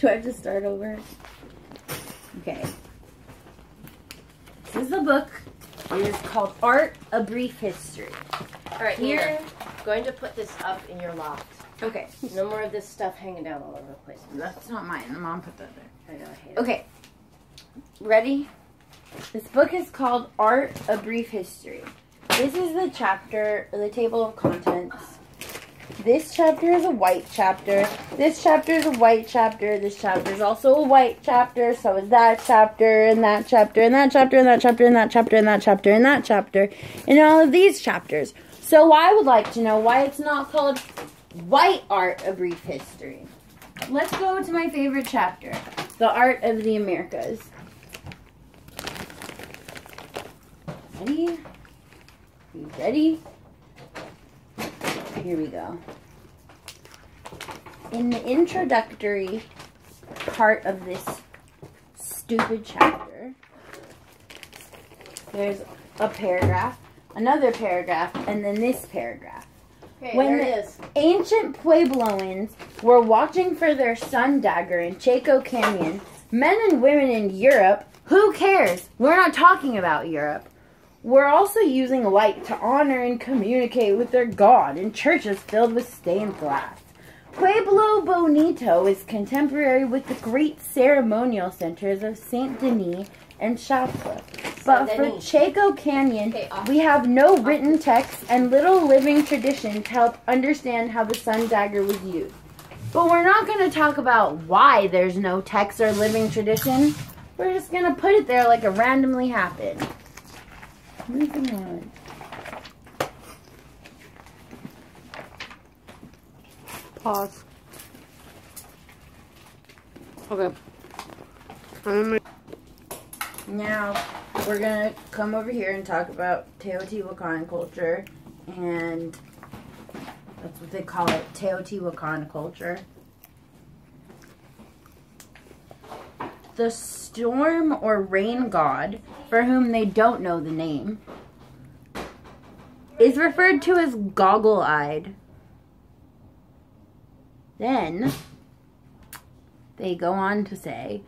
Do I have to start over? Okay. This is the book. It is called Art, A Brief History. Alright, here, I'm going to put this up in your loft. Okay. No more of this stuff hanging down all over the place. That's not mine. Mom put that there. I know, I hate it. Okay. Ready? This book is called Art, A Brief History. This is the chapter, the table of contents. This chapter is a white chapter. This chapter is a white chapter. This chapter is also a white chapter. So is that chapter, and that chapter, and that chapter, and that chapter, and that chapter, and that chapter, and that chapter, and all of these chapters. So I would like to know why it's not called White Art, A Brief History. Let's go to my favorite chapter, The Art of the Americas. Ready? You ready? Here we go. In the introductory part of this stupid chapter, there's a paragraph, another paragraph, and then this paragraph. Okay, When there the it is. ancient Puebloans were watching for their sun dagger in Chaco Canyon, men and women in Europe, who cares? We're not talking about Europe. We're also using light to honor and communicate with their god in churches filled with stained glass. Pueblo Bonito is contemporary with the great ceremonial centers of Saint Denis and Chapla. But for Chaco Canyon, we have no written texts and little living tradition to help understand how the sun dagger was used. But we're not going to talk about why there's no text or living tradition. We're just going to put it there like it randomly happened. Moving on. Pause. Okay. Now, we're going to come over here and talk about Teotihuacan culture, and that's what they call it, Teotihuacan culture. The storm or rain god, for whom they don't know the name, is referred to as goggle-eyed. Then, they go on to say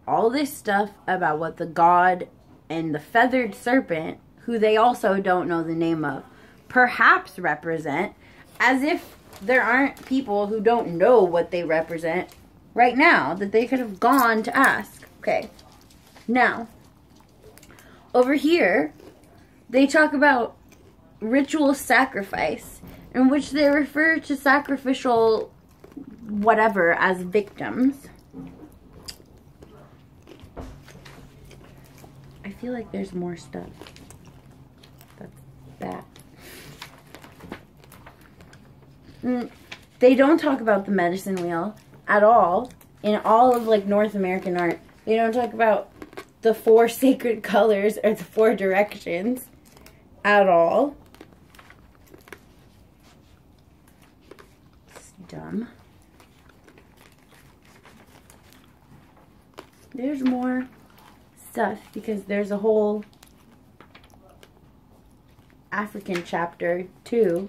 all this stuff about what the god and the feathered serpent, who they also don't know the name of, perhaps represent, as if there aren't people who don't know what they represent right now that they could have gone to ask. Okay. Now, over here, they talk about ritual sacrifice, in which they refer to sacrificial whatever as victims. I feel like there's more stuff. That's that. They don't talk about the medicine wheel at all in all of like North American art. They don't talk about the 4 sacred colors or the 4 directions at all. It's dumb. There's more stuff because there's a whole African chapter too.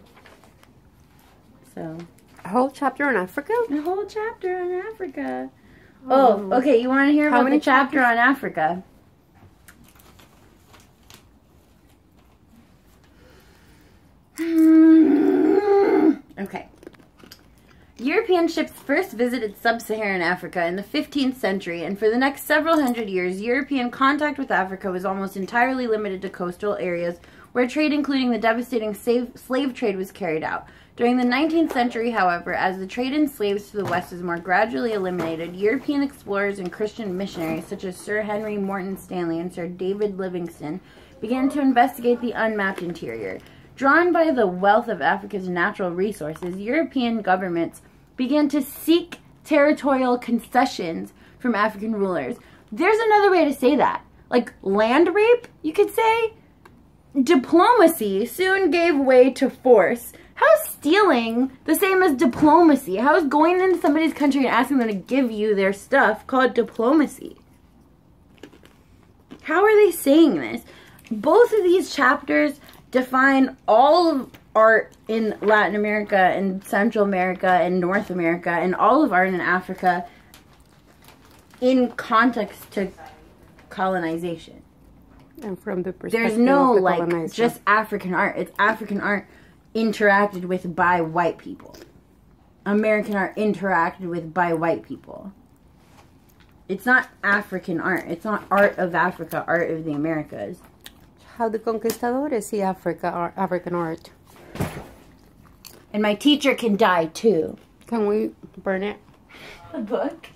So A whole chapter on Africa? a whole chapter on Africa. Oh, okay. You want to hear about the chapter on Africa? Okay. European ships first visited sub-Saharan Africa in the 15th century, and for the next several hundred years, European contact with Africa was almost entirely limited to coastal areas where trade, including the devastating slave trade, was carried out. During the 19th century, however, as the trade in slaves to the west was more gradually eliminated, European explorers and Christian missionaries such as Sir Henry Morton Stanley and Sir David Livingstone began to investigate the unmapped interior. Drawn by the wealth of Africa's natural resources, European governments began to seek territorial concessions from African rulers. There's another way to say that. Like land rape, you could say. Diplomacy soon gave way to force. How is stealing the same as diplomacy? How is going into somebody's country and asking them to give you their stuff called diplomacy? How are they saying this? Both of these chapters define all of art in Latin America and Central America and North America and all of art in Africa in context to colonization. And from the perspective There's no of the like colonizer. just African art. It's African art interacted with by white people. American art interacted with by white people. It's not African art. It's not art of Africa, art of the Americas. How the conquistadores see African art. And my teacher can die too. Can we burn it? The book?